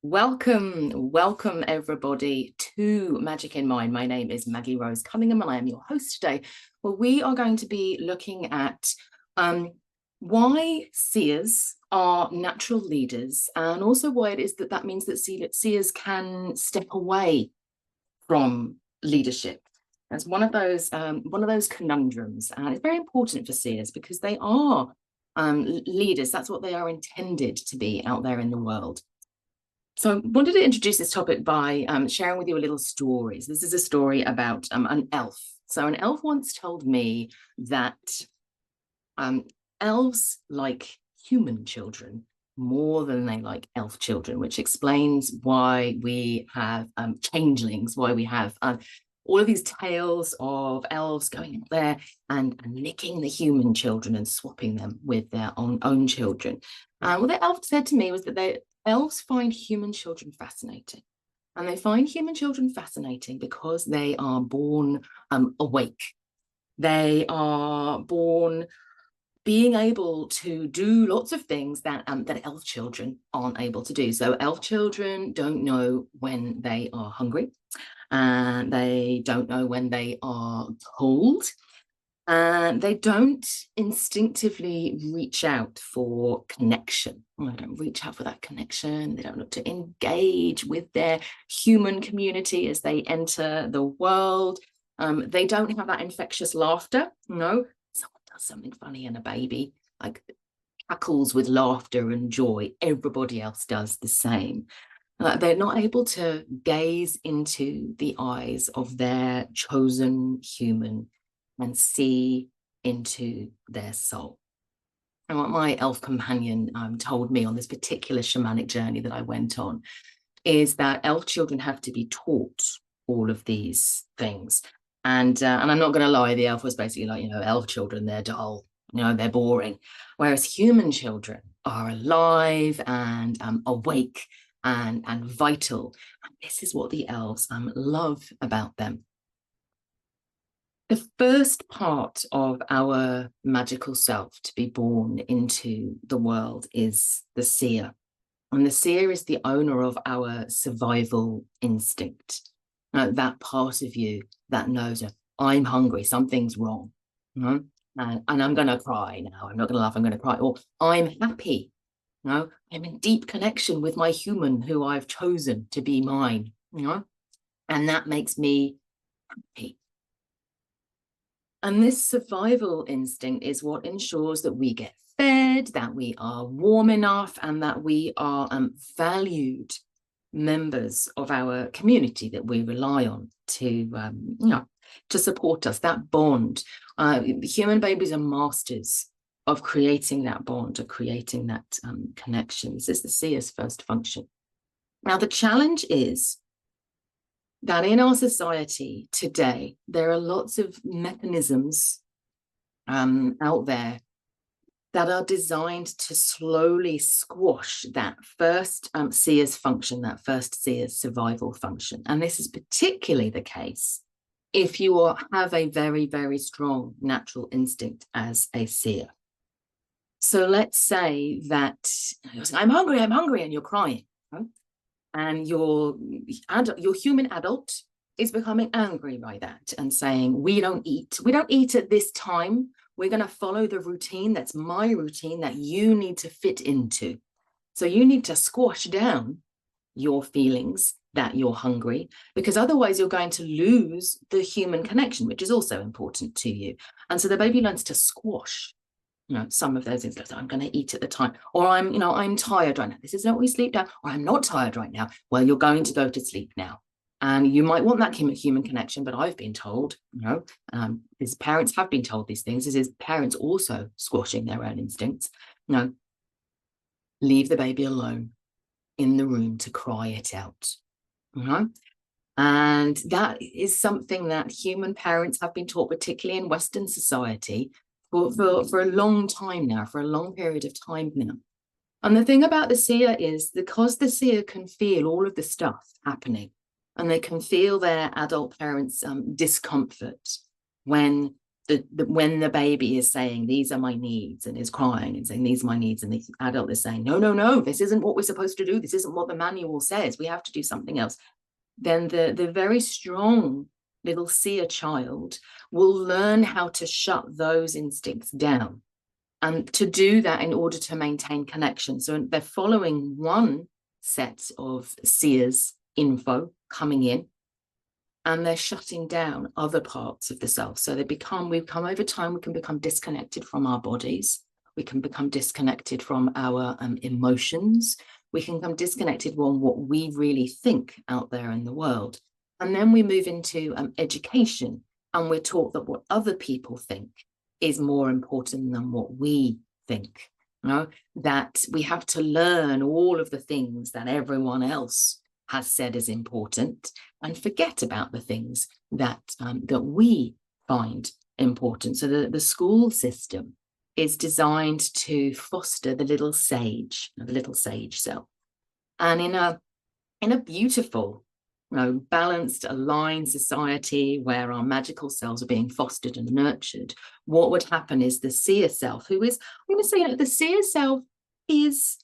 Welcome everybody to Magic in Mind. My name is Maggie Rose Cunningham and I am your host today. Well, we are going to be looking at why seers are natural leaders, and also why it is that means that seers can step away from leadership. That's one of those conundrums, and it's very important for seers because they are leaders. That's what they are intended to be out there in the world. So I wanted to introduce this topic by sharing with you a little story. So this is a story about an elf. So an elf once told me that elves like human children more than they like elf children, which explains why we have changelings, why we have all of these tales of elves going up there and nicking the human children and swapping them with their own children. What the elf said to me was that elves find human children fascinating. And they find human children fascinating because they are born awake. They are born being able to do lots of things that elf children aren't able to do. So elf children don't know when they are hungry, and they don't know when they are cold, and they don't instinctively reach out for connection. They don't reach out for that connection. They don't look to engage with their human community as they enter the world. They don't have that infectious laughter. No, someone does something funny and a baby like cackles with laughter and joy. Everybody else does the same. They're not able to gaze into the eyes of their chosen human and see into their soul. And what my elf companion told me on this particular shamanic journey that I went on is that elf children have to be taught all of these things. And I'm not going to lie, the elf was basically like, elf children, they're dull, they're boring. Whereas human children are alive and awake and vital. And this is what the elves love about them. The first part of our magical self to be born into the world is the seer. And the seer is the owner of our survival instinct. That part of you that knows, I'm hungry, something's wrong. And I'm going to cry now. I'm not going to laugh, I'm going to cry. Or I'm happy. I'm in deep connection with my human who I've chosen to be mine. And that makes me happy. And this survival instinct is what ensures that we get fed, that we are warm enough, and that we are valued members of our community that we rely on to support us. That bond. Human babies are masters of creating that bond, of creating that connection. This is the seer's first function. Now, the challenge is that in our society today, there are lots of mechanisms out there that are designed to slowly squash that first seer's function, that first seer's survival function. And this is particularly the case if you have a very, very strong natural instinct as a seer. So let's say that you're saying, I'm hungry, and you're crying. Right? And your human adult is becoming angry by that and saying, we don't eat at this time. We're going to follow the routine. That's my routine that you need to fit into. So you need to squash down your feelings that you're hungry, because otherwise you're going to lose the human connection, which is also important to you. And so the baby learns to squash some of those things. Like, I'm going to eat at the time, or I'm tired right now. This is not we sleep down, or I'm not tired right now. Well, you're going to go to sleep now. And you might want that human connection, but I've been told, his parents have been told these things. This is parents also squashing their own instincts. Leave the baby alone in the room to cry it out. And that is something that human parents have been taught, particularly in Western society, for a long time now, for a long period of time now. And the thing about the seer is, because the seer can feel all of the stuff happening, and they can feel their adult parents' discomfort when when the baby is saying, these are my needs, and is crying and saying, these are my needs, and the adult is saying, no, no, no, this isn't what we're supposed to do. This isn't what the manual says. We have to do something else. Then the very strong little seer child will learn how to shut those instincts down, and to do that in order to maintain connection. So they're following one set of seers info coming in, and they're shutting down other parts of the self. So we come over time, we can become disconnected from our bodies. We can become disconnected from our emotions. We can become disconnected from what we really think out there in the world. And then we move into education, and we're taught that what other people think is more important than what we think. You know, that we have to learn all of the things that everyone else has said is important, and forget about the things that that we find important. So the school system is designed to foster the little sage self, and in a beautiful, balanced, aligned society where our magical selves are being fostered and nurtured, what would happen is the seer self, who is, I'm going to say, the seer self is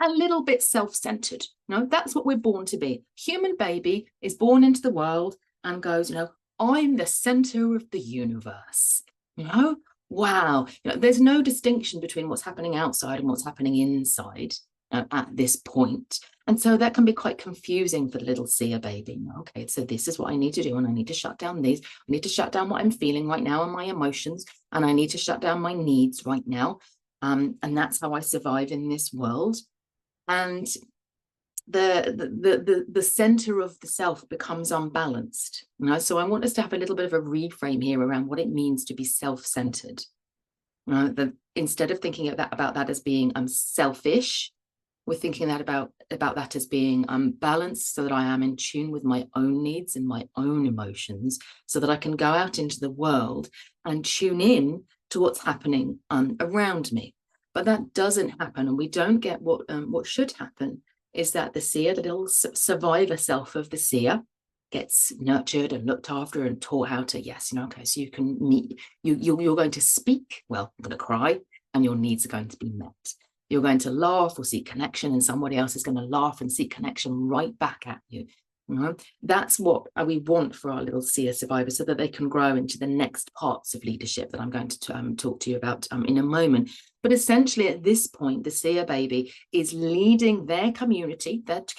a little bit self-centered. That's what we're born to be. Human baby is born into the world and goes, I'm the center of the universe. Wow. There's no distinction between what's happening outside and what's happening inside at this point. And so that can be quite confusing for the little seer baby. Okay, so this is what I need to do, and I need to shut down these. I need to shut down what I'm feeling right now and my emotions, and I need to shut down my needs right now. And that's how I survive in this world. And the center of the self becomes unbalanced. So I want us to have a little bit of a reframe here around what it means to be self-centered. Instead of thinking about that as being selfish, we're thinking that about that as being balanced, so that I am in tune with my own needs and my own emotions, so that I can go out into the world and tune in to what's happening around me. But that doesn't happen, and we don't get what should happen, is that the seer, the little survivor self of the seer, gets nurtured and looked after and taught how to, okay, so you can meet, you're going to speak, well, you're going to cry, and your needs are going to be met. You're going to laugh or seek connection, and somebody else is going to laugh and seek connection right back at you. That's what we want for our little seer survivors, so that they can grow into the next parts of leadership that I'm going to talk to you about in a moment. But essentially, at this point, the seer baby is leading their community that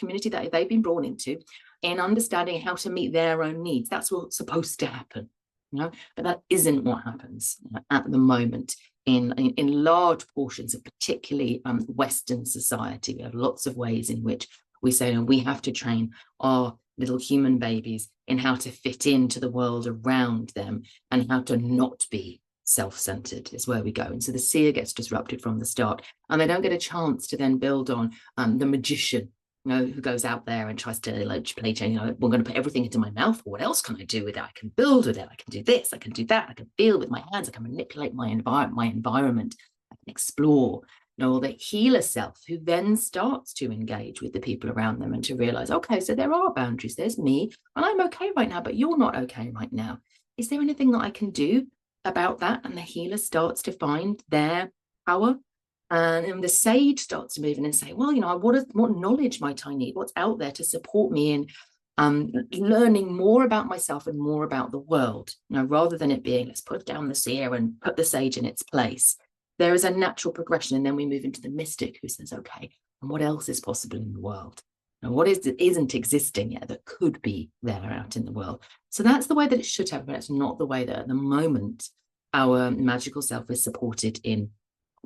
they've been born into, in understanding how to meet their own needs. That's what's supposed to happen, but that isn't what happens at the moment in large portions of particularly Western society. We have lots of ways in which we say we have to train our little human babies in how to fit into the world around them, and how to not be self-centered is where we go. And so the seer gets disrupted from the start, and they don't get a chance to then build on the magician, who goes out there and tries to play change. We're going to put everything into my mouth. What else can I do with it? I can build with it. I can do this. I can do that. I can feel with my hands. I can manipulate my environment. I can explore. Or the healer self, who then starts to engage with the people around them and to realize, okay, so there are boundaries. There's me, and I'm okay right now, but you're not okay right now. Is there anything that I can do about that? And the healer starts to find their power. And the sage starts to move in and say, well, what knowledge might I need? What's out there to support me in learning more about myself and more about the world? Rather than it being, let's put down the seer and put the sage in its place. There is a natural progression, and then we move into the mystic, who says, okay, and what else is possible in the world? And what isn't existing yet that could be there out in the world? So that's the way that it should happen, but it's not the way that at the moment our magical self is supported in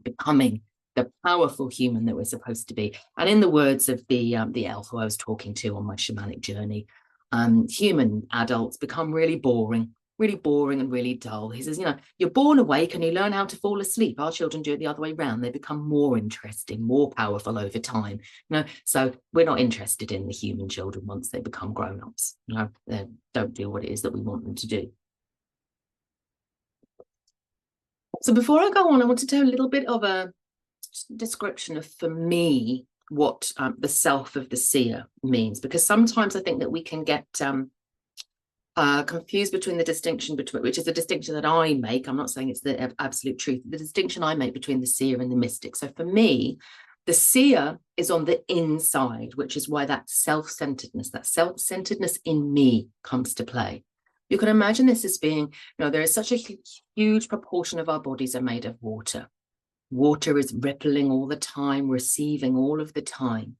becoming the powerful human that we're supposed to be. And in the words of the elf who I was talking to on my shamanic journey, human adults become really boring and really dull. He says, you're born awake and you learn how to fall asleep. Our children do it the other way around. They become more interesting, more powerful over time. So we're not interested in the human children once they become grown-ups. They don't do what it is that we want them to do. So before I go on, I want to tell a little bit of a description of, for me, what the self of the seer means, because sometimes I think that we can get confused between the distinction between, which is a distinction that I make. I'm not saying it's the absolute truth. The distinction I make between the seer and the mystic. So for me, the seer is on the inside, which is why that self-centeredness in me comes to play. You can imagine this as being, there is such a huge proportion of our bodies are made of water. Water is rippling all the time, receiving all of the time.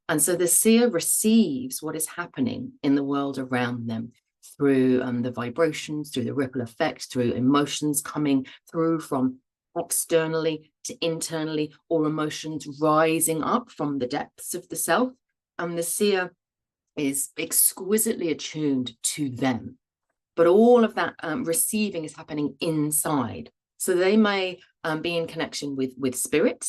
And so the seer receives what is happening in the world around them through the vibrations, through the ripple effect, through emotions coming through from externally to internally, or emotions rising up from the depths of the self. And the seer is exquisitely attuned to them. But all of that receiving is happening inside. So they may be in connection with spirit,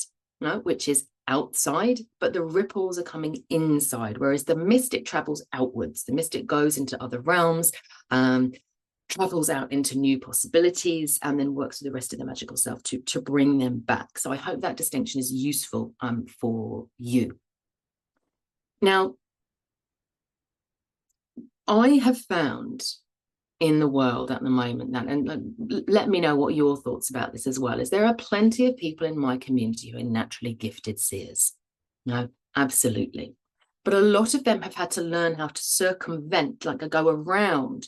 which is outside, but the ripples are coming inside, whereas the mystic travels outwards. The mystic goes into other realms, travels out into new possibilities, and then works with the rest of the magical self to bring them back. So I hope that distinction is useful for you. Now, I have found in the world at the moment that, and let me know what your thoughts about this as well, is there are plenty of people in my community who are naturally gifted seers. No, absolutely. But a lot of them have had to learn how to circumvent, like go around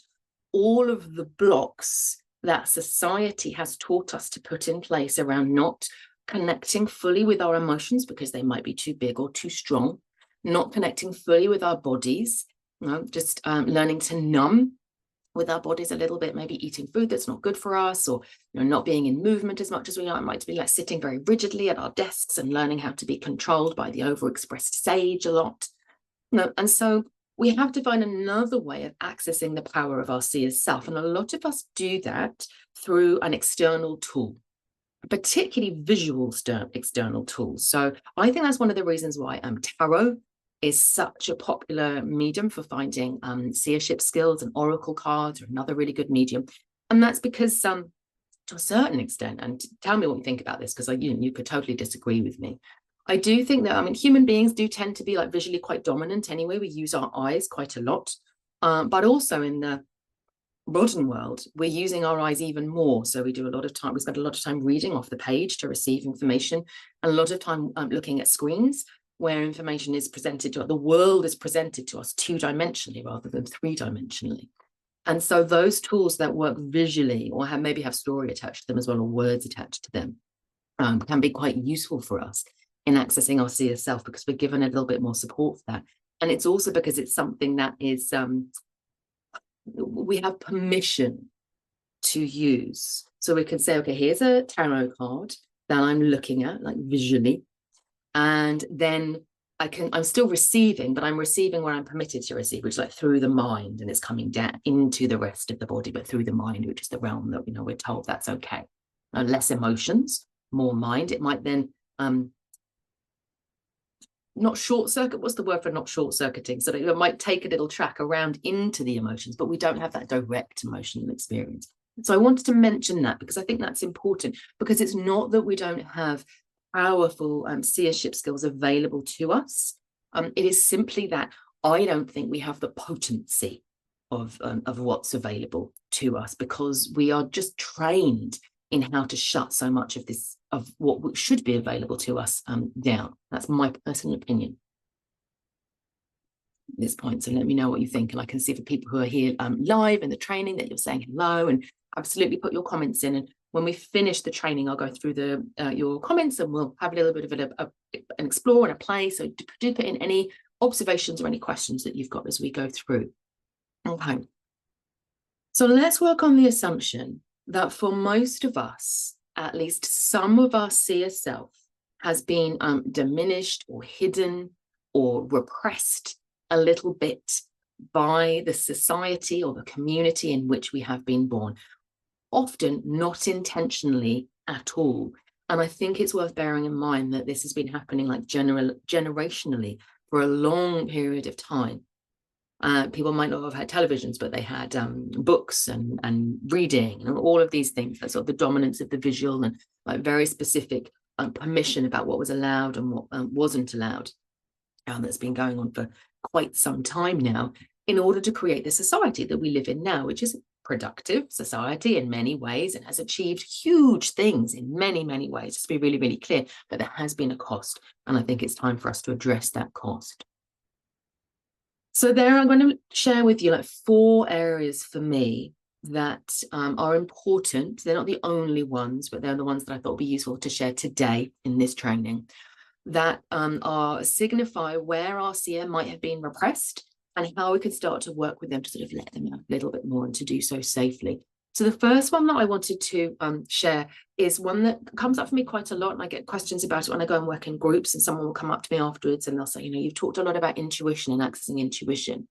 all of the blocks that society has taught us to put in place around not connecting fully with our emotions because they might be too big or too strong, not connecting fully with our bodies, just learning to numb with our bodies a little bit, maybe eating food that's not good for us, or not being in movement as much as we are. It might be like sitting very rigidly at our desks and learning how to be controlled by the overexpressed sage a lot. And so we have to find another way of accessing the power of our seer's self. And a lot of us do that through an external tool, particularly visual external tools. So I think that's one of the reasons why tarot is such a popular medium for finding seership skills, and oracle cards are another really good medium. And that's because to a certain extent, and tell me what you think about this, because you could totally disagree with me. I do think that, human beings do tend to be like visually quite dominant anyway. We use our eyes quite a lot, but also in the modern world, we're using our eyes even more. So we spend a lot of time reading off the page to receive information, and a lot of time looking at screens where information is presented to us. The world is presented to us two-dimensionally rather than three-dimensionally. And so those tools that work visually, or maybe have story attached to them as well, or words attached to them, can be quite useful for us in accessing our seer self, because we're given a little bit more support for that. And it's also because it's something that is, we have permission to use. So we can say, okay, here's a tarot card that I'm looking at, like visually, and then I'm still receiving, but I'm receiving where I'm permitted to receive, which is like through the mind, and it's coming down into the rest of the body, but through the mind, which is the realm that we're told that's okay. Less emotions, more mind. It might then not short circuit. What's the word for not short circuiting? So it might take a little track around into the emotions, but we don't have that direct emotional experience. So I wanted to mention that because I think that's important, because it's not that we don't have powerful seership skills available to us. It is simply that I don't think we have the potency of what's available to us, because we are just trained in how to shut so much of this, of what should be available to us, down. That's my personal opinion at this point. So let me know what you think, and I can see for people who are here live in the training that you're saying hello, and absolutely put your comments in. And when we finish the training, I'll go through your comments, and we'll have a little bit of an explore and a play. So do put in any observations or any questions that you've got as we go through. Okay. So let's work on the assumption that for most of us, at least some of our seer self has been diminished or hidden or repressed a little bit by the society or the community in which we have been born, often not intentionally at all. And I think it's worth bearing in mind that this has been happening like generationally for a long period of time. People might not have had televisions, but they had books and reading and all of these things. That's sort of the dominance of the visual, and like very specific permission about what was allowed and what wasn't allowed. That's been going on for quite some time now. in order to create the society that we live in now, which is a productive society in many ways and has achieved huge things in many, many ways. Just to be really, really clear, but there has been a cost. And I think it's time for us to address that cost. So there, I'm going to share with you like 4 areas for me that are important. They're not the only ones, but they're the ones that I thought would be useful to share today in this training, that signify where our seer might have been repressed and how we can start to work with them to sort of let them out a little bit more and to do so safely. So the first one that I wanted to share is one that comes up for me quite a lot, and I get questions about it when I go and work in groups, and someone will come up to me afterwards and they'll say, you know, you've talked a lot about intuition and accessing intuition,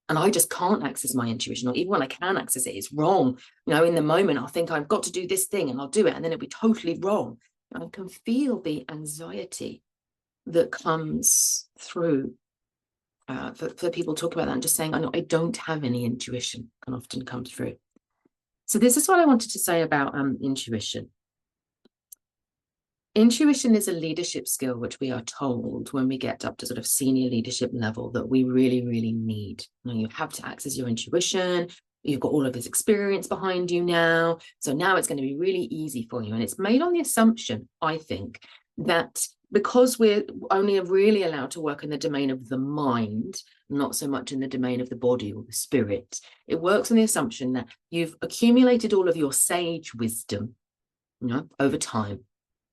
and I just can't access my intuition, or even when I can access it, it's wrong. You know, in the moment, I'll think I've got to do this thing and I'll do it, and then it'll be totally wrong. I can feel the anxiety that comes through for people talk about that, and just saying, I don't have any intuition can often come through. So this is what I wanted to say about intuition. Intuition is a leadership skill which we are told when we get up to sort of senior leadership level that we really, really need. You know, you have to access your intuition. You've got all of this experience behind you now. So now it's going to be really easy for you. And it's made on the assumption, I think, that because we're only really allowed to work in the domain of the mind, not so much in the domain of the body or the spirit, it works on the assumption that you've accumulated all of your sage wisdom, you know, over time.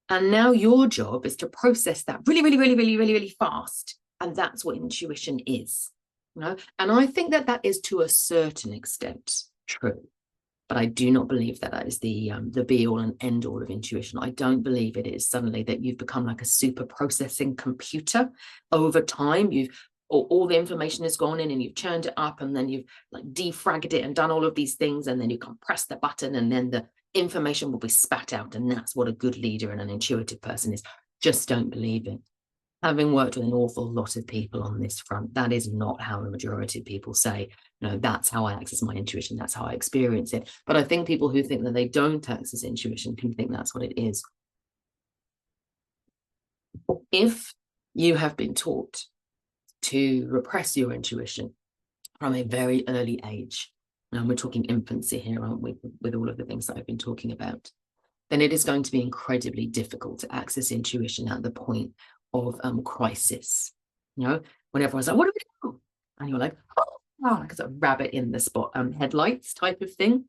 And now your job is to process that really, really, really, really, really, really fast. And that's what intuition is. You know? And I think that that is to a certain extent true. But I do not believe that that is the be all and end all of intuition. I don't believe it is suddenly that you've become like a super processing computer over time. All the information has gone in and you've churned it up, and then you've like defragged it and done all of these things, and then you can press the button and then the information will be spat out, and that's what a good leader and an intuitive person is. Just don't believe it. Having worked with an awful lot of people on this front, that is not how the majority of people say, no, that's how I access my intuition, that's how I experience it. But I think people who think that they don't access intuition can think that's what it is. If you have been taught to repress your intuition from a very early age, and we're talking infancy here, aren't we, with all of the things that I've been talking about, then it is going to be incredibly difficult to access intuition at the point of crisis. You know, when everyone's like, what do we do? And you're like, oh, like a rabbit in the spot, headlights type of thing.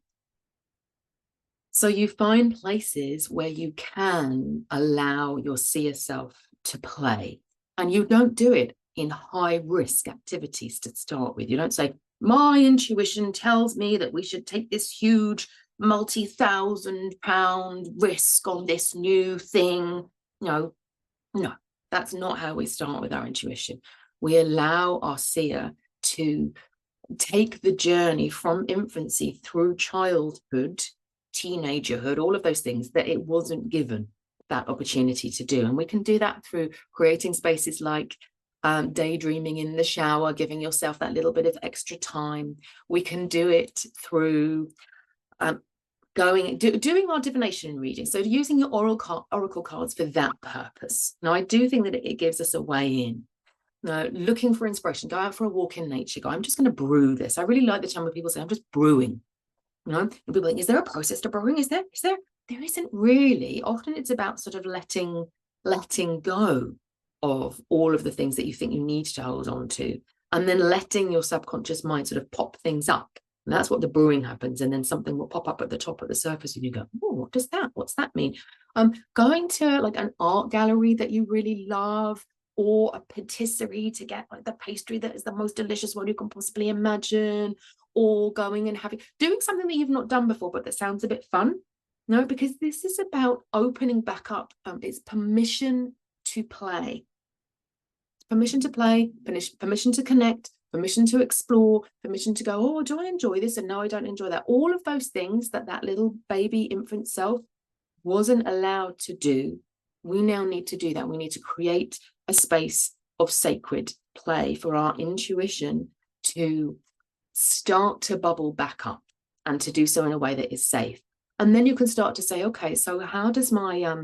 So you find places where you can allow your seer self to play, and you don't do it in high risk activities to start with. You don't say, my intuition tells me that we should take this huge multi-thousand-pound risk on this new thing. No, that's not how we start with our intuition. We allow our seer to take the journey from infancy through childhood, teenagerhood, all of those things that it wasn't given that opportunity to do. And we can do that through creating spaces like daydreaming in the shower, giving yourself that little bit of extra time. We can do it through doing our divination reading, so using your oracle cards for that purpose. Now, I do think that it gives us a way in. Now, looking for inspiration, go out for a walk in nature. Go, I'm just going to brew this. I really like the time when people say, I'm just brewing. You know, and people think, is there a process to brewing? Is there? There isn't really. Often it's about sort of letting go of all of the things that you think you need to hold on to, and then letting your subconscious mind sort of pop things up. And that's what the brewing happens. And then something will pop up at the top, at the surface, and you go, oh, what does that? What's that mean? Going to like an art gallery that you really love, or a patisserie to get like the pastry that is the most delicious one you can possibly imagine, or going and doing something that you've not done before, but that sounds a bit fun. No, because this is about opening back up. It's permission to play. Permission to play, permission to connect, permission to explore, permission to go, oh, do I enjoy this? And no, I don't enjoy that. All of those things that little baby infant self wasn't allowed to do, we now need to do that. We need to create a space of sacred play for our intuition to start to bubble back up, and to do so in a way that is safe. And then you can start to say, okay, so how does my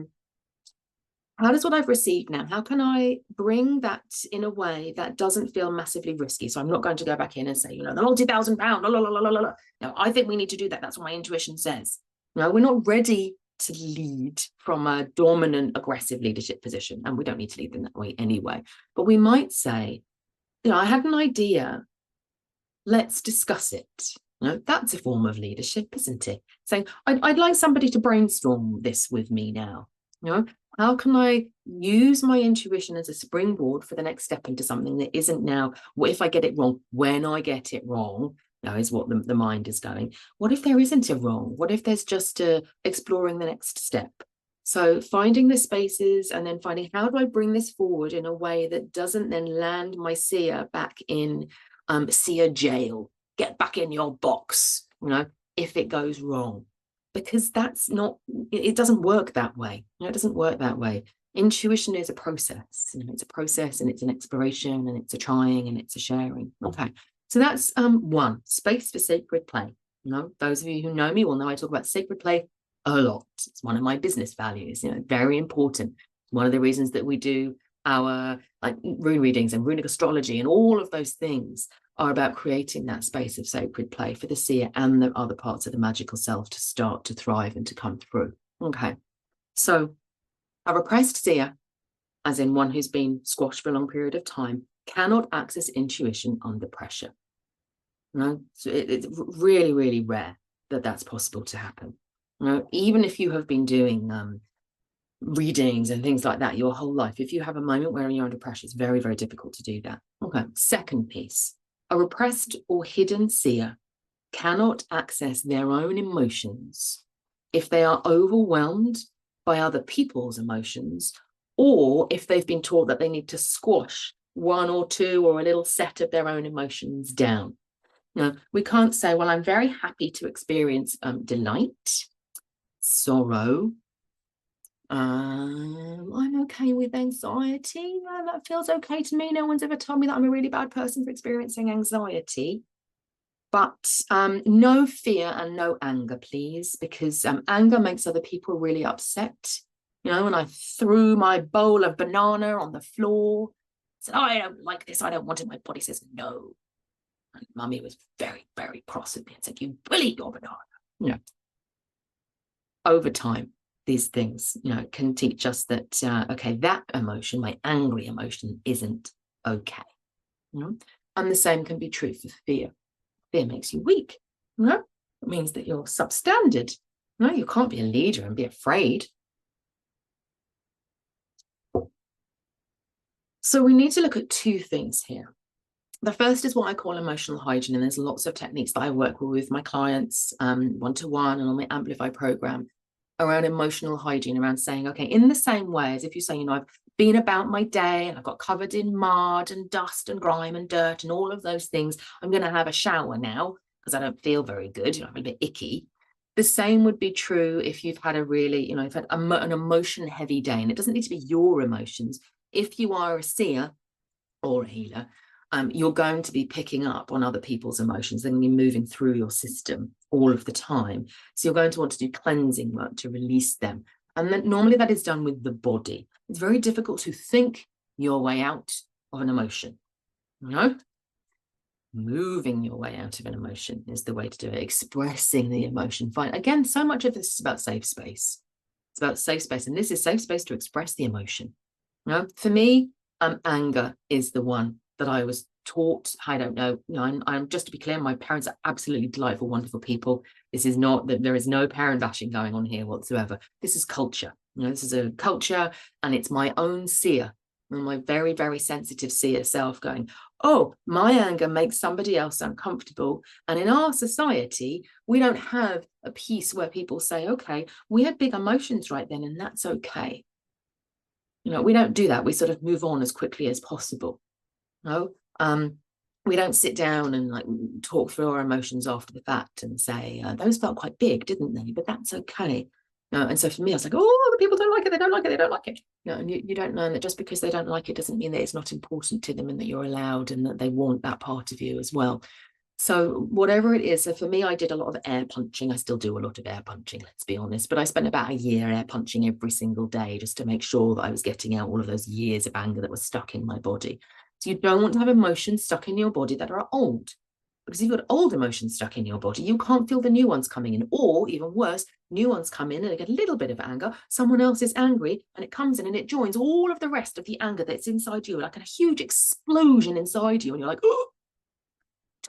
how does what I've received now, how can I bring that in a way that doesn't feel massively risky? So I'm not going to go back in and say, the multi-thousand-pound, la, la, la, la, la, la. No, I think we need to do that. That's what my intuition says. No, we're not ready to lead from a dominant, aggressive leadership position, and we don't need to lead in that way anyway. But we might say, I had an idea. Let's discuss it. That's a form of leadership, isn't it? Saying, I'd like somebody to brainstorm this with me now. How can I use my intuition as a springboard for the next step into something that isn't now, what if I get it wrong? When I get it wrong, is what the mind is going. What if there isn't a wrong? What if there's just exploring the next step? So finding the spaces and then finding, how do I bring this forward in a way that doesn't then land my seer back in seer jail? Get back in your box, if it goes wrong. Because that's not, it doesn't work that way. It doesn't work that way. Intuition is a process. It's a process, and it's an exploration, and it's a trying, and it's a sharing. Okay. So that's one, space for sacred play. Those of you who know me will know I talk about sacred play a lot. It's one of my business values, very important. One of the reasons that we do our rune readings and runic astrology and all of those things are about creating that space of sacred play for the seer and the other parts of the magical self to start to thrive and to come through. Okay. So a repressed seer, as in one who's been squashed for a long period of time, cannot access intuition under pressure. So it's really, really rare that that's possible to happen. Even if you have been doing readings and things like that your whole life, if you have a moment where you're under pressure, it's very, very difficult to do that. Okay. Second piece, a repressed or hidden seer cannot access their own emotions if they are overwhelmed by other people's emotions, or if they've been taught that they need to squash one or two or a little set of their own emotions down. We can't say, well, I'm very happy to experience delight, sorrow. I'm okay with anxiety. That feels okay to me. No one's ever told me that I'm a really bad person for experiencing anxiety. But no fear and no anger, please, because anger makes other people really upset. When I threw my bowl of banana on the floor, said, oh, I don't like this, I don't want it. My body says no. And Mummy was very, very cross with me and said, you bully your banana. Over time, these things, can teach us that, okay, that emotion, my angry emotion, isn't okay. And the same can be true for fear. Fear makes you weak. It means that you're substandard. You can't be a leader and be afraid. So we need to look at two things here. The first is what I call emotional hygiene, and there's lots of techniques that I work with my clients one-to-one and on my Amplify program around emotional hygiene, around saying, okay, in the same way as if you say, I've been about my day and I've got covered in mud and dust and grime and dirt and all of those things, I'm going to have a shower now because I don't feel very good, I'm a bit icky. The same would be true if you've had a really, you've had an emotion heavy day, and it doesn't need to be your emotions. If you are a seer or a healer, you're going to be picking up on other people's emotions. They're going to be moving through your system all of the time. So you're going to want to do cleansing work to release them. And then normally that is done with the body. It's very difficult to think your way out of an emotion. Moving your way out of an emotion is the way to do it. Expressing the emotion. Fine. Again, so much of this is about safe space. It's about safe space. And this is safe space to express the emotion. For me, anger is the one that I was taught. I don't know. I'm just to be clear, my parents are absolutely delightful, wonderful people. This is not that there is no parent bashing going on here whatsoever. This is culture. This is a culture, and it's my own seer, and my very, very sensitive seer self going, oh, my anger makes somebody else uncomfortable. And in our society, we don't have a piece where people say, okay, we had big emotions right then, and that's okay. We don't do that. We sort of move on as quickly as possible. We don't sit down and talk through our emotions after the fact and say, those felt quite big, didn't they? But that's okay. And so for me, I was like, oh, the people don't like it, they don't like it, they don't like it. And you don't learn that just because they don't like it doesn't mean that it's not important to them and that you're allowed and that they want that part of you as well. So whatever it is, so for me, I did a lot of air punching. I still do a lot of air punching, let's be honest. But I spent about a year air punching every single day just to make sure that I was getting out all of those years of anger that was stuck in my body. So you don't want to have emotions stuck in your body that are old. Because if you've got old emotions stuck in your body, you can't feel the new ones coming in. Or even worse, new ones come in and they get a little bit of anger. Someone else is angry and it comes in and it joins all of the rest of the anger that's inside you, like a huge explosion inside you. And you're like, oh,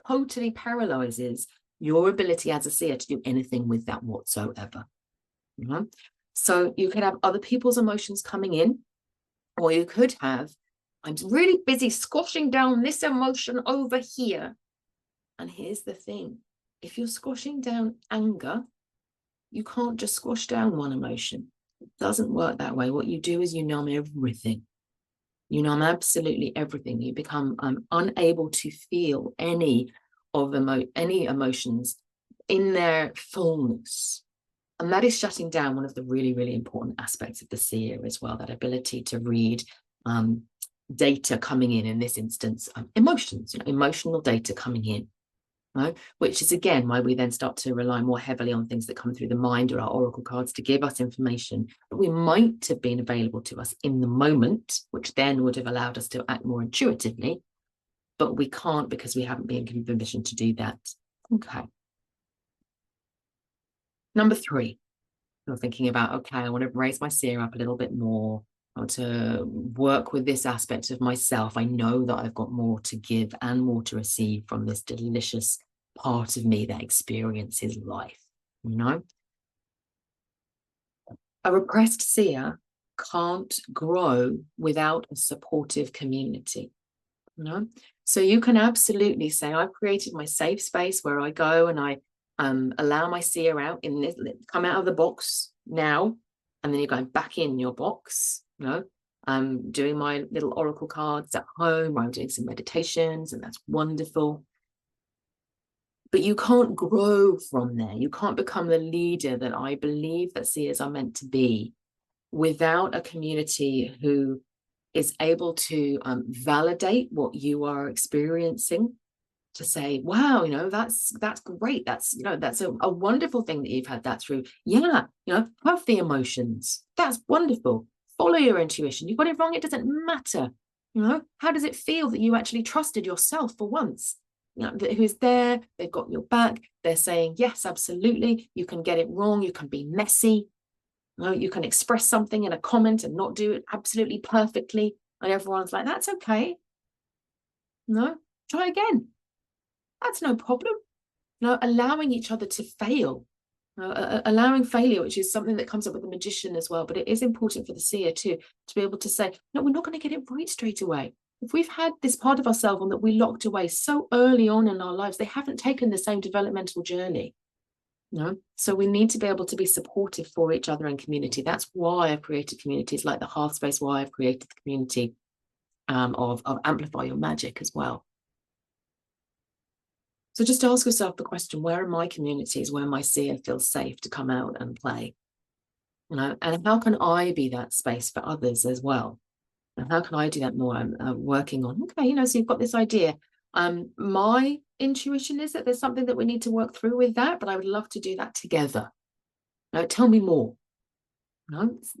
totally paralyzes your ability as a seer to do anything with that whatsoever. So you could have other people's emotions coming in, or you could have, I'm really busy squashing down this emotion over here. And here's the thing, if you're squashing down anger, you can't just squash down one emotion. It doesn't work that way. What you do is you numb everything. You numb absolutely everything. You become unable to feel any emotions in their fullness. And that is shutting down one of the really, really important aspects of the seer as well, that ability to read data coming in this instance, emotions, emotional data coming in. Right? Which is again why we then start to rely more heavily on things that come through the mind or our oracle cards to give us information that we might have been available to us in the moment, which then would have allowed us to act more intuitively, but we can't because we haven't been given permission to do that. Okay. Number 3, you're thinking about, okay, I want to raise my seer up a little bit more. I want to work with this aspect of myself. I know that I've got more to give and more to receive from this delicious part of me that experiences life. A repressed seer can't grow without a supportive community. So you can absolutely say, I've created my safe space where I go and I allow my seer out in this, come out of the box now, and then you're going back in your box. I'm doing my little oracle cards at home, or I'm doing some meditations, and that's wonderful. But you can't grow from there. You can't become the leader that I believe that seers are meant to be without a community who is able to validate what you are experiencing, to say, wow, that's great. That's a wonderful thing that you've had that through. Yeah, have the emotions. That's wonderful. Follow your intuition. You got it wrong, it doesn't matter. How does it feel that you actually trusted yourself for once? Who's there, they've got your back, they're saying, yes, absolutely, you can get it wrong, you can be messy, you can express something in a comment and not do it absolutely perfectly, and everyone's like, that's okay. Try again. That's no problem. Allowing each other to fail, allowing failure, which is something that comes up with the magician as well, but it is important for the seer too, to be able to say, no, we're not going to get it right straight away. If we've had this part of ourselves that we locked away so early on in our lives, they haven't taken the same developmental journey. So we need to be able to be supportive for each other in community. That's why I've created communities like the Hearth Space, why I've created the community of Amplify Your Magic as well. So just ask yourself the question, where are my communities where my seer feels safe to come out and play? And how can I be that space for others as well? And how can I do that more? I'm working on, okay, so you've got this idea. My intuition is that there's something that we need to work through with that, but I would love to do that together. Tell me more.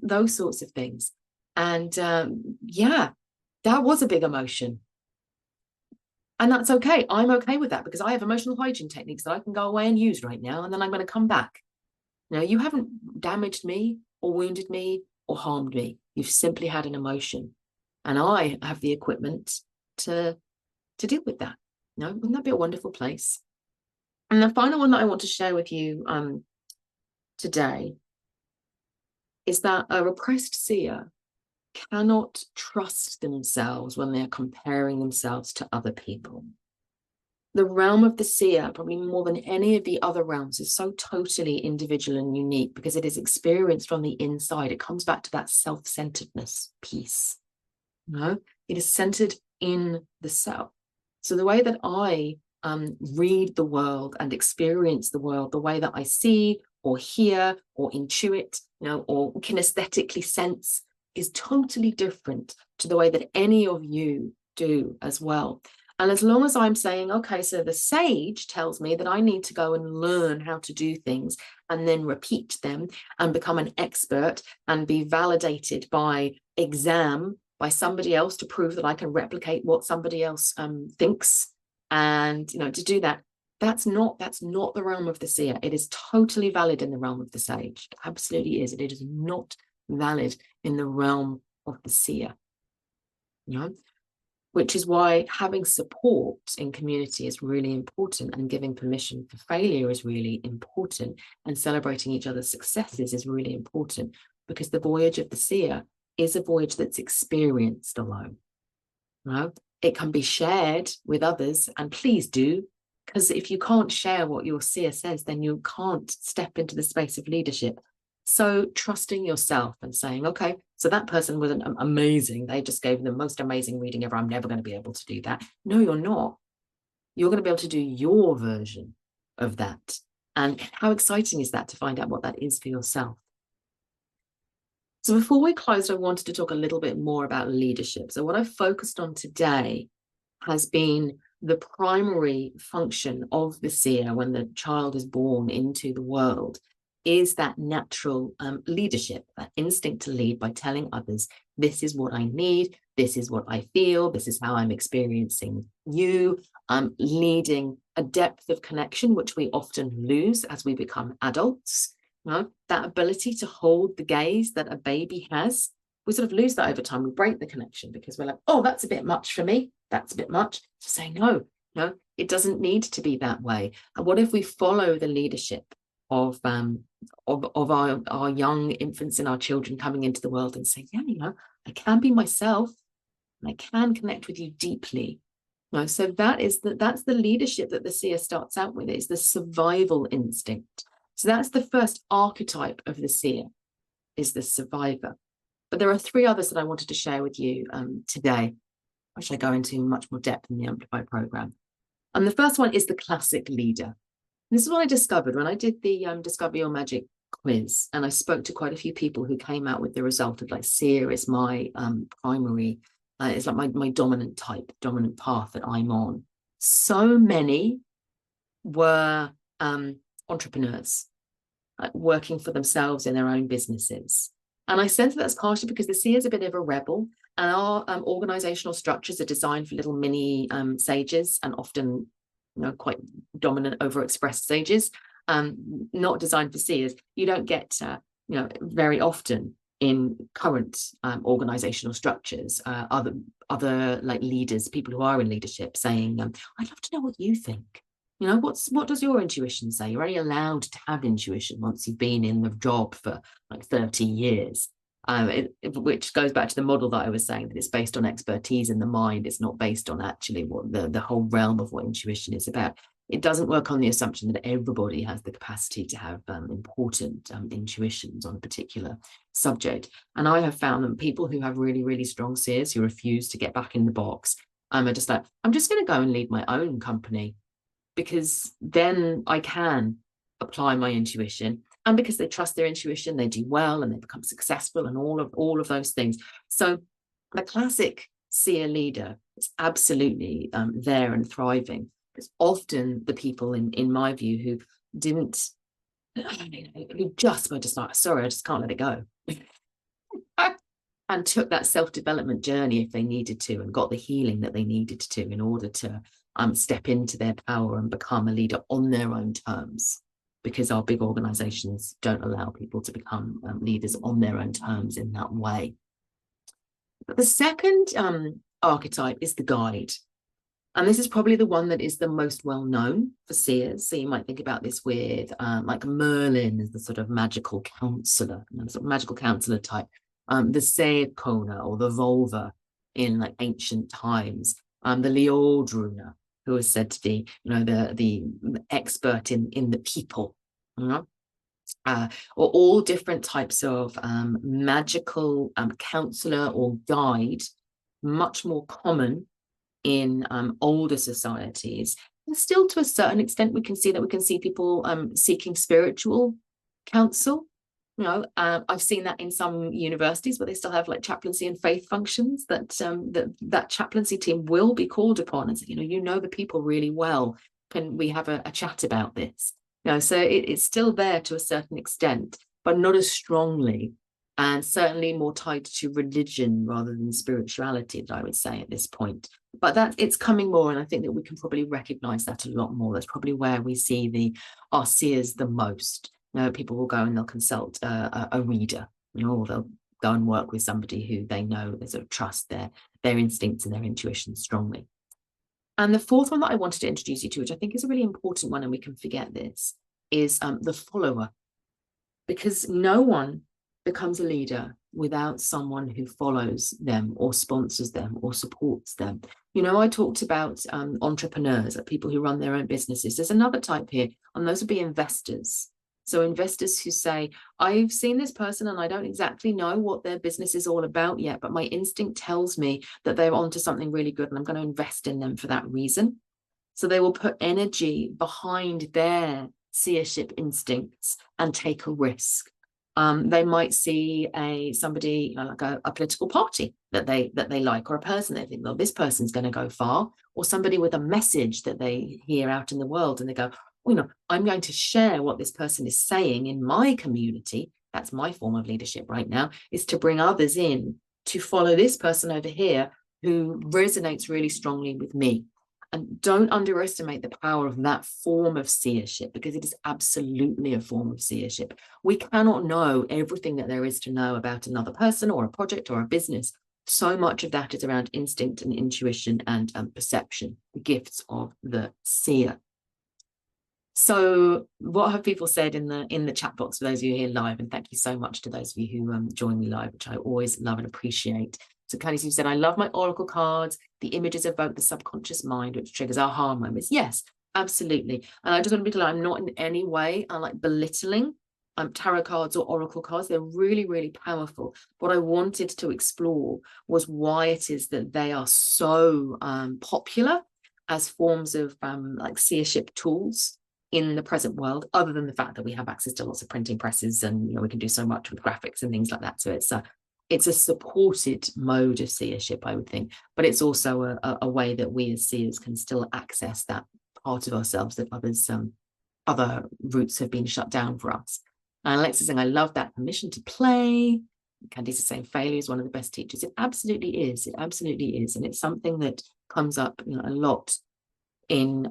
Those sorts of things. And yeah, that was a big emotion. And that's okay. I'm okay with that because I have emotional hygiene techniques that I can go away and use right now, and then I'm going to come back. You haven't damaged me or wounded me or harmed me. You've simply had an emotion. And I have the equipment to deal with that. Wouldn't that be a wonderful place? And the final one that I want to share with you today is that a repressed seer cannot trust themselves when they're comparing themselves to other people. The realm of the seer, probably more than any of the other realms, is so totally individual and unique because it is experienced from the inside. It comes back to that self-centeredness piece. It is centered in the self. So the way that I read the world and experience the world, the way that I see or hear or intuit, or kinesthetically sense, is totally different to the way that any of you do as well. And as long as I'm saying, okay, so the sage tells me that I need to go and learn how to do things and then repeat them and become an expert and be validated by exam by somebody else to prove that I can replicate what somebody else thinks. And, you know, to do that, that's not the realm of the seer. It is totally valid in the realm of the sage. It absolutely is. It is not valid in the realm of the seer. You know? Which is why having support in community is really important, and giving permission for failure is really important, and celebrating each other's successes is really important, because the voyage of the seer is a voyage that's experienced alone. You know? It can be shared with others, and please do, because if you can't share what your seer says, then you can't step into the space of leadership. So trusting yourself and saying, okay, so that person was amazing. They just gave the most amazing reading ever. I'm never going to be able to do that. No, you're not. You're going to be able to do your version of that. And how exciting is that to find out what that is for yourself? So before we close, I wanted to talk a little bit more about leadership. So what I've focused on today has been the primary function of the seer when the child is born into the world is that natural leadership, that instinct to lead by telling others, this is what I need, this is what I feel, this is how I'm experiencing you, leading a depth of connection, which we often lose as we become adults. You know, that ability to hold the gaze that a baby has, we sort of lose that over time. We break the connection because we're like, oh, that's a bit much for me. That's a bit much. To say no, it doesn't need to be that way. And what if we follow the leadership of our young infants and our children coming into the world and say, yeah, you know, I can be myself and I can connect with you deeply. You know, so that's the leadership that the seer starts out with. It's the survival instinct. So that's the first archetype of the seer, is the survivor. But there are three others that I wanted to share with you today, which I go into much more depth in the Amplify program. And the first one is the classic leader. This is what I discovered when I did the Discover Your Magic quiz, and I spoke to quite a few people who came out with the result of like Seer is my primary, it's like my dominant type, dominant path that I'm on. So many were entrepreneurs, working for themselves in their own businesses. And I sense that's partially because the seer is a bit of a rebel, and our organizational structures are designed for little mini sages, and often, you know, quite dominant, overexpressed sages, not designed for seers. You don't get, you know, very often in current organizational structures, other like leaders, people who are in leadership saying, I'd love to know what you think. You know, what does your intuition say? You're only allowed to have intuition once you've been in the job for like 30 years, which goes back to the model that I was saying, that it's based on expertise in the mind. It's not based on actually what the whole realm of what intuition is about. It doesn't work on the assumption that everybody has the capacity to have important intuitions on a particular subject. And I have found that people who have really, really strong seers who refuse to get back in the box are just like, I'm just going to go and lead my own company, because then I can apply my intuition, and because they trust their intuition, they do well and they become successful and all of those things. So the classic seer leader is absolutely there and thriving. It's often the people in my view who didn't, who just were just like, sorry, I just can't let it go. And took that self-development journey if they needed to, and got the healing that they needed to in order to step into their power and become a leader on their own terms, because our big organizations don't allow people to become leaders on their own terms in that way. But the second archetype is the guide. And this is probably the one that is the most well known for seers. So you might think about this with like Merlin as the sort of magical counselor, sort of magical counselor type. The Seed Kona or the Volva in like ancient times, the Liordruna, who is said to be, you know, the expert in the people, you know? Or all different types of magical counselor or guide, much more common in older societies. And still, to a certain extent, we can see people seeking spiritual counsel. I've seen that in some universities where they still have like chaplaincy and faith functions, that that chaplaincy team will be called upon and say, the people really well. Can we have a chat about this? So it's still there to a certain extent, but not as strongly, and certainly more tied to religion rather than spirituality, I would say at this point. But that it's coming more, and I think that we can probably recognize that a lot more. That's probably where we see our seers the most. People will go and they'll consult a reader, or they'll go and work with somebody who they know they sort of trust their instincts and their intuition strongly. And the fourth one that I wanted to introduce you to, which I think is a really important one, and we can forget this, is the follower. Because no one becomes a leader without someone who follows them or sponsors them or supports them. I talked about entrepreneurs, people who run their own businesses. There's another type here, and those would be investors. So investors who say, I've seen this person and I don't exactly know what their business is all about yet, but my instinct tells me that they're onto something really good and I'm going to invest in them for that reason. So they will put energy behind their seership instincts and take a risk. They might see somebody like a political party that they like, or a person they think, well, this person's going to go far, or somebody with a message that they hear out in the world and they go, I'm going to share what this person is saying in my community. That's my form of leadership right now, is to bring others in to follow this person over here who resonates really strongly with me. And don't underestimate the power of that form of seership, because it is absolutely a form of seership. We cannot know everything that there is to know about another person or a project or a business. So much of that is around instinct and intuition and perception, the gifts of the seer. So what have people said in the chat box for those of you here live? And thank you so much to those of you who join me live, which I always love and appreciate. So Candice, said, I love my oracle cards. The images evoke the subconscious mind, which triggers aha moments. Yes, absolutely. And I just want to be clear, I'm not in any way like belittling tarot cards or oracle cards. They're really, really powerful. What I wanted to explore was why it is that they are so popular as forms of like seership tools in the present world, other than the fact that we have access to lots of printing presses and we can do so much with graphics and things like that. So it's a supported mode of seership, I would think, but it's also a way that we as seers can still access that part of ourselves that other routes have been shut down for us. And Alexa's saying, I love that permission to play. Candice is saying failure is one of the best teachers. It absolutely is. It absolutely is. And it's something that comes up a lot in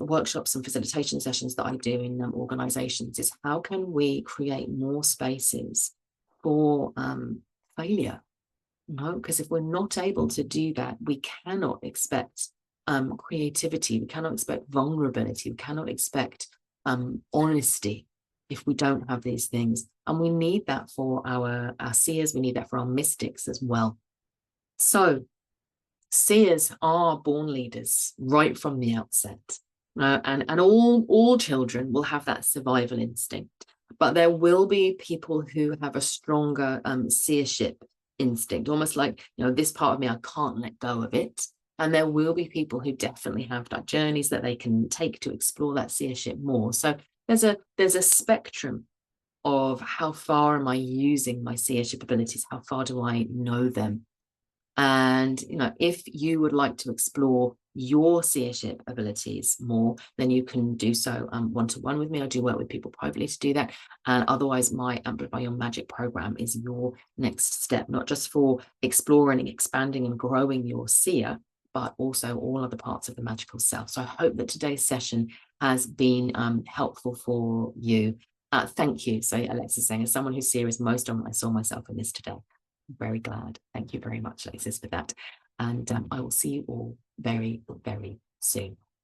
workshops and facilitation sessions that I do in organizations, is how can we create more spaces for failure? Because if we're not able to do that, we cannot expect creativity, we cannot expect vulnerability, we cannot expect honesty if we don't have these things. And we need that for our seers, we need that for our mystics as well. So seers are born leaders right from the outset, and all children will have that survival instinct, but there will be people who have a stronger seership instinct, almost like this part of me, I can't let go of it. And there will be people who definitely have that journeys that they can take to explore that seership more. So there's a spectrum of how far am I using my seership abilities, how far do I know them. And if you would like to explore your seership abilities more, then you can do so one-to-one with me. I do work with people privately to do that. And otherwise, my Amplify Your Magic program is your next step, not just for exploring, expanding and growing your seer, but also all other parts of the magical self. So I hope that today's session has been helpful for you. Thank you. So Alexa's saying, as someone who's seer is most on, I saw myself in this today. Very glad. Thank you very much, Alexis, for that. And I will see you all very, very soon.